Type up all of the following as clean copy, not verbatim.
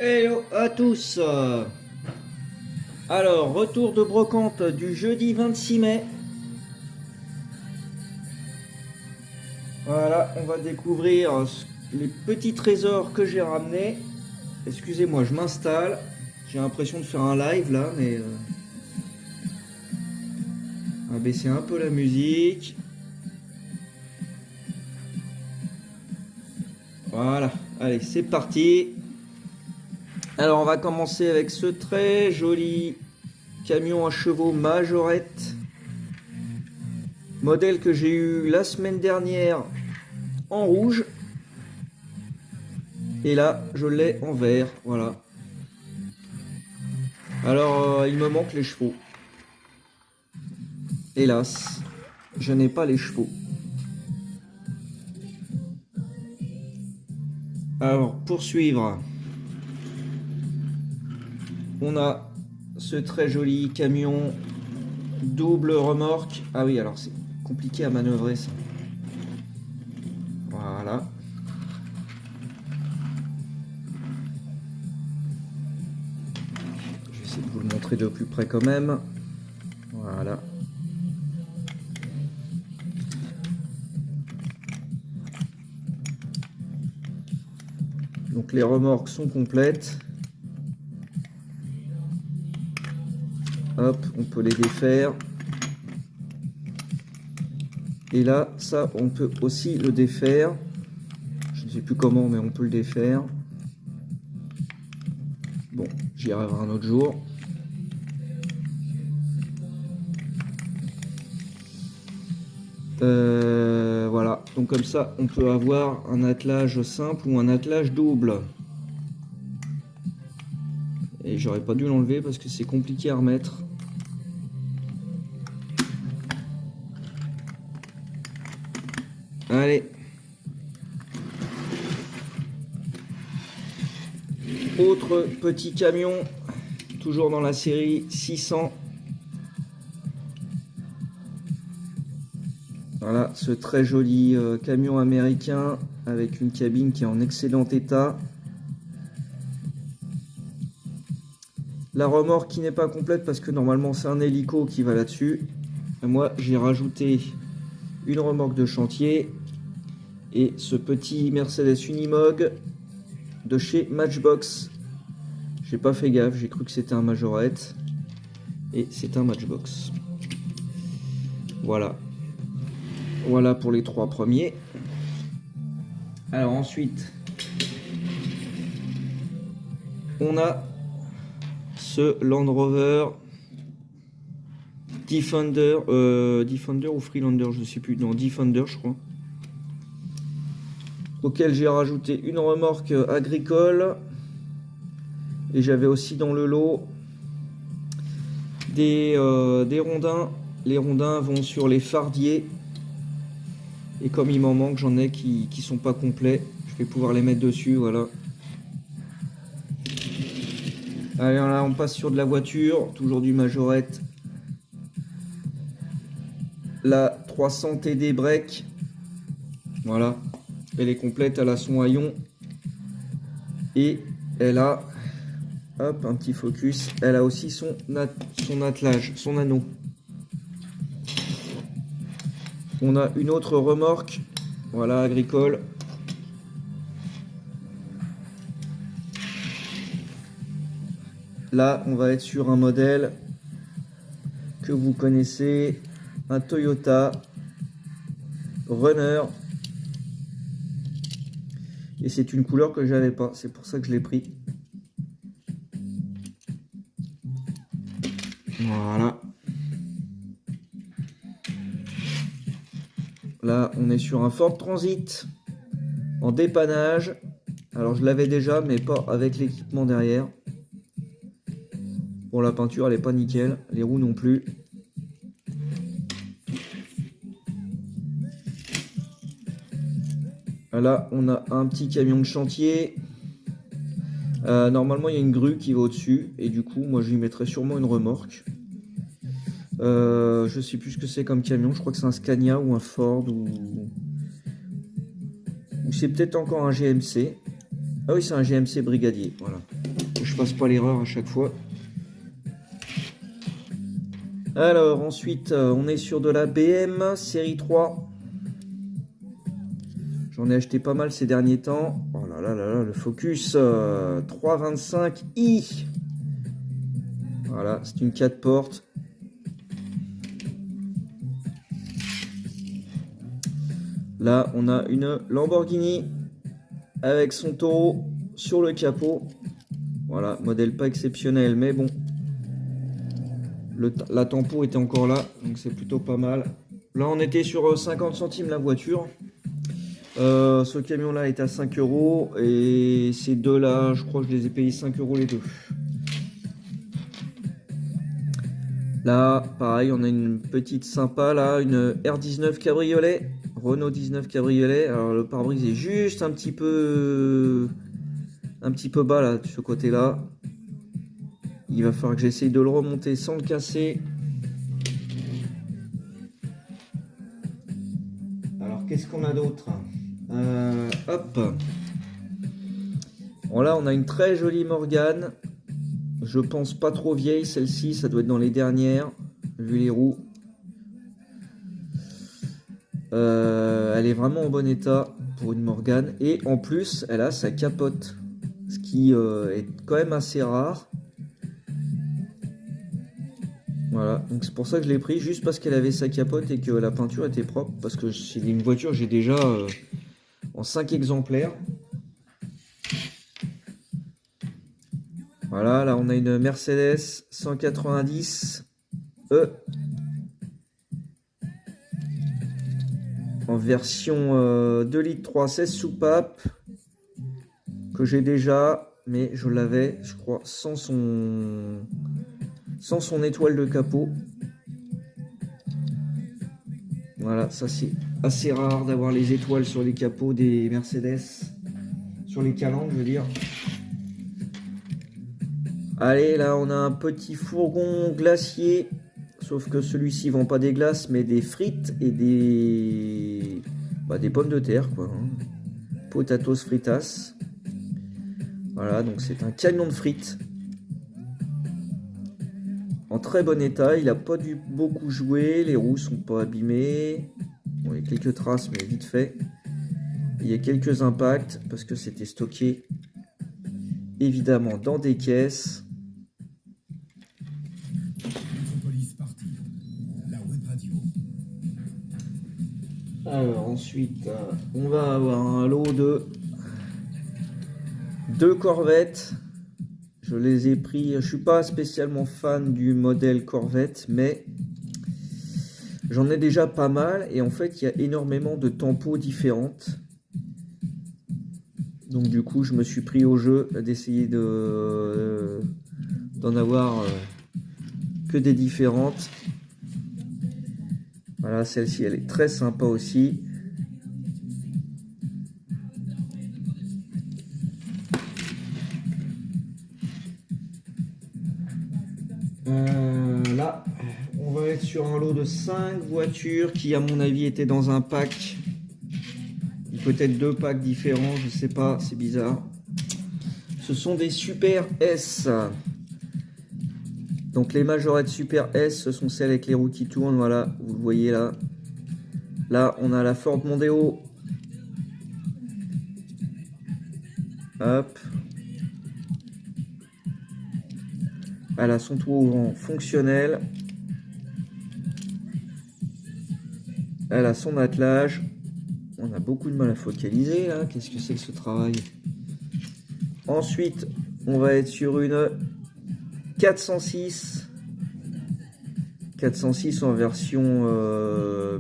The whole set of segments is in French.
Hello à tous. Alors, retour de brocante du jeudi 26 mai. Voilà, on va découvrir les petits trésors que j'ai ramenés. Excusez-moi, je m'installe. J'ai l'impression de faire un live là, mais on va baisser un peu la musique. Voilà, allez, c'est parti. Alors, on va commencer avec ce très joli camion à chevaux Majorette. Modèle que j'ai eu la semaine dernière en rouge. Et là, je l'ai en vert, voilà. Alors, il me manque les chevaux. Hélas, je n'ai pas les chevaux. Alors, pour suivre, on a ce très joli camion double remorque. Ah oui, alors c'est compliqué à manœuvrer ça. Voilà. Je vais essayer de vous le montrer de plus près quand même. Voilà. Donc les remorques sont complètes. Hop, on peut les défaire. Et là, ça, on peut aussi le défaire. Je ne sais plus comment, mais on peut le défaire. Bon, j'y arriverai un autre jour. Voilà, donc comme ça, on peut avoir un attelage simple ou un attelage double. Et j'aurais pas dû l'enlever parce que c'est compliqué à remettre. Allez. Autre petit camion, toujours dans la série 600. Voilà, ce très joli camion américain avec une cabine qui est en excellent état. La remorque qui n'est pas complète parce que normalement c'est un hélico qui va là-dessus. Moi j'ai rajouté une remorque de chantier et ce petit Mercedes Unimog de chez Matchbox. J'ai pas fait gaffe, j'ai cru que c'était un Majorette et c'est un Matchbox. Voilà. Voilà pour les trois premiers. Alors ensuite, on a ce Land Rover Defender, Defender ou Freelander, je sais plus, non Defender je crois, auquel j'ai rajouté une remorque agricole et j'avais aussi dans le lot des rondins. Les rondins vont sur les fardiers et comme il m'en manque, j'en ai qui sont pas complets, je vais pouvoir les mettre dessus, voilà. Allez, là on passe sur de la voiture, toujours du Majorette. La 300 TD break, voilà, elle est complète, elle a son haillon et elle a, hop, un petit focus, elle a aussi son attelage, son anneau. On a une autre remorque, voilà, agricole. Là, on va être sur un modèle que vous connaissez, un Toyota Runner. Et c'est une couleur que j'avais pas, c'est pour ça que je l'ai pris. Voilà. Là, on est sur un Ford Transit en dépannage. Alors, je l'avais déjà, mais pas avec l'équipement derrière. Bon, la peinture, elle est pas nickel. Les roues non plus. Là, on a un petit camion de chantier. Normalement, il y a une grue qui va au-dessus. Et du coup, moi, je lui mettrai sûrement une remorque. Je sais plus ce que c'est comme camion. Je crois que c'est un Scania ou un Ford ou c'est peut-être encore un GMC. Ah oui, c'est un GMC Brigadier, voilà. Que je fasse pas l'erreur à chaque fois. Alors, ensuite, on est sur de la BM série 3. J'en ai acheté pas mal ces derniers temps. Oh là là là là, le Focus 325i. Voilà, c'est une 4 portes. Là, on a une Lamborghini avec son taureau sur le capot. Voilà, modèle pas exceptionnel, mais bon. La tempo était encore là, donc c'est plutôt pas mal. Là, on était sur 50 centimes la voiture. Ce camion-là est à 5 euros. Et ces deux-là, je crois que je les ai payés 5 euros les deux. Là, pareil, on a une petite sympa, là, une R19 Cabriolet. Renault 19 Cabriolet. Alors, le pare-brise est juste un petit peu bas, là, de ce côté-là. Il va falloir que j'essaye de le remonter sans le casser. Alors, qu'est-ce qu'on a d'autre? Hop. Bon, là, on a une très jolie Morgane. Je pense pas trop vieille, celle-ci. Ça doit être dans les dernières, vu les roues. Elle est vraiment en bon état pour une Morgane. Et en plus, elle a sa capote. Ce qui est quand même assez rare. Voilà, donc c'est pour ça que je l'ai pris, juste parce qu'elle avait sa capote et que la peinture était propre. Parce que c'est une voiture que j'ai déjà en 5 exemplaires. Voilà, là on a une Mercedes 190 E en version 2 litres 3 16 soupapes que j'ai déjà, mais je l'avais, je crois, sans son étoile de capot. Voilà, ça c'est assez rare d'avoir les étoiles sur les capots des Mercedes, sur les calandres, je veux dire. Allez, là on a un petit fourgon glacier, sauf que celui-ci vend pas des glaces, mais des frites et des pommes de terre, quoi. Potatoes fritas. Voilà, donc c'est un camion de frites. En très bon état, il n'a pas dû beaucoup jouer, les roues sont pas abîmées. Bon, il y a quelques traces, mais vite fait. Il y a quelques impacts, parce que c'était stocké, évidemment, dans des caisses. Alors ensuite, on va avoir un lot de 2 Corvettes. Je les ai pris, je suis pas spécialement fan du modèle Corvette, mais j'en ai déjà pas mal. Et en fait, il y a énormément de tempos différentes. Donc du coup, je me suis pris au jeu d'essayer d'en avoir que des différentes. Voilà, celle-ci, elle est très sympa aussi. Là, on va être sur un lot de 5 voitures qui, à mon avis, étaient dans un pack. Peut-être 2 packs différents, je sais pas, c'est bizarre. Ce sont des Super S. Donc les majorettes Super S, ce sont celles avec les roues qui tournent, voilà, vous le voyez là. Là, on a la Ford Mondeo. Hop. Elle a son toit ouvrant fonctionnel. Elle a son attelage. On a beaucoup de mal à focaliser là. Qu'est-ce que c'est que ce travail? Ensuite, on va être sur une 406. 406 en version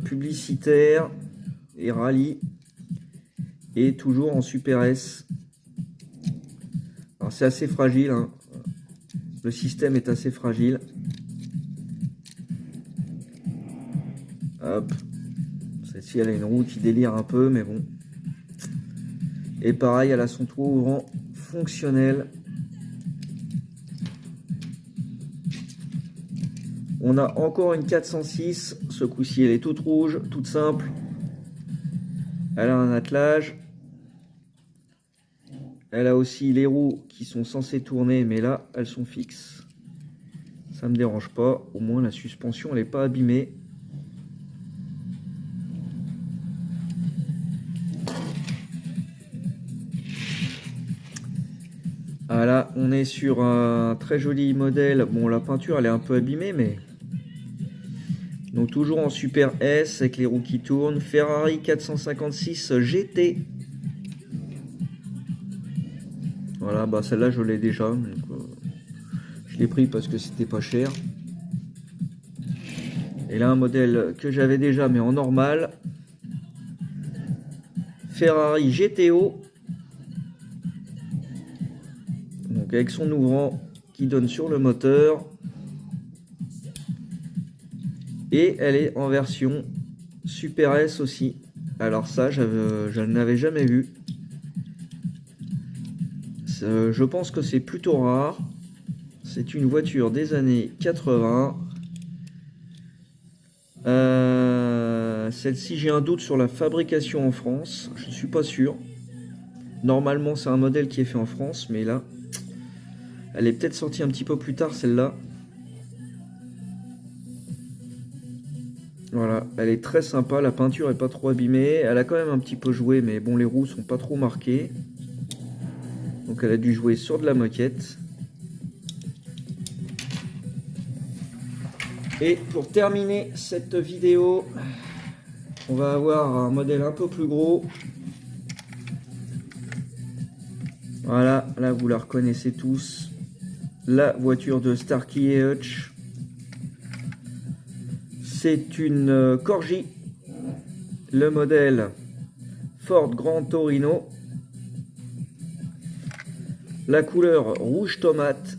publicitaire et rallye. Et toujours en Super S. Alors c'est assez fragile, hein. Le système est assez fragile. Hop. Celle-ci, elle a une roue qui délire un peu, mais bon. Et pareil, elle a son toit ouvrant fonctionnel. On a encore une 406. Ce coup-ci, elle est toute rouge, toute simple. Elle a un attelage. Elle a aussi les roues qui sont censées tourner, mais là, elles sont fixes. Ça me dérange pas. Au moins, la suspension, elle n'est pas abîmée. Voilà, on est sur un très joli modèle. Bon, la peinture, elle est un peu abîmée, mais... Donc, toujours en Super S, avec les roues qui tournent. Ferrari 456 GT. Voilà, bah celle-là, je l'ai déjà. Donc, je l'ai pris parce que c'était pas cher. Et là, un modèle que j'avais déjà, mais en normal. Ferrari GTO. Donc avec son ouvrant qui donne sur le moteur. Et elle est en version Super S aussi. Alors ça, je ne l'avais jamais vu. Je pense que c'est plutôt rare. C'est une voiture des années 80. Celle-ci, j'ai un doute sur la fabrication en France. Je ne suis pas sûr. Normalement, c'est un modèle qui est fait en France, mais là, elle est peut-être sortie un petit peu plus tard, celle-là. Voilà, elle est très sympa, la peinture est pas trop abîmée. Elle a quand même un petit peu joué, mais bon, les roues sont pas trop marquées. Donc elle a dû jouer sur de la moquette. Et pour terminer cette vidéo, on va avoir un modèle un peu plus gros. Voilà, là vous la reconnaissez tous. La voiture de Starkey et Hutch. C'est une Corgi. Le modèle Ford Grand Torino. La couleur rouge tomate.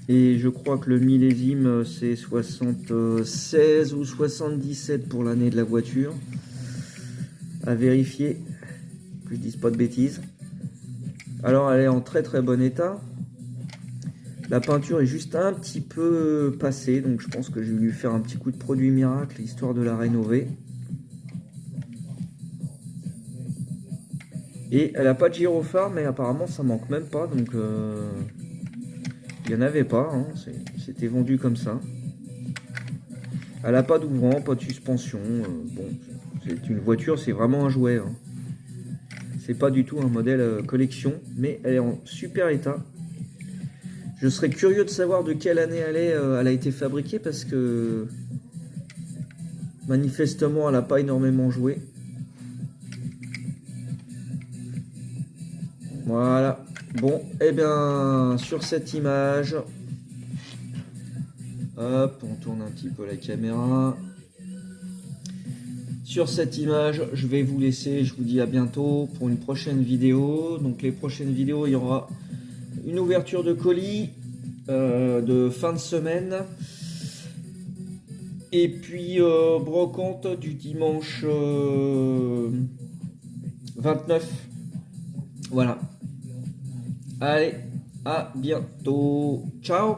Et je crois que le millésime c'est 76 ou 77 pour l'année de la voiture. À vérifier, que je dise pas de bêtises. Alors elle est en très très bon état. La peinture est juste un petit peu passée, donc je pense que je vais lui faire un petit coup de produit miracle histoire de la rénover. Et elle n'a pas de gyrophare, mais apparemment ça manque même pas, donc il n'y en avait pas, hein, c'était vendu comme ça. Elle n'a pas d'ouvrant, pas de suspension. Bon, c'est une voiture, c'est vraiment un jouet. Hein. C'est pas du tout un modèle collection, mais elle est en super état. Je serais curieux de savoir de quelle année elle a été fabriquée parce que manifestement elle n'a pas énormément joué. Voilà. Bon, et bien sur cette image, hop, on tourne un petit peu la caméra. Sur cette image, je vais vous laisser. Je vous dis à bientôt pour une prochaine vidéo. Donc les prochaines vidéos, il y aura une ouverture de colis de fin de semaine. Et puis brocante du dimanche 29. Voilà. Allez, à bientôt. Ciao.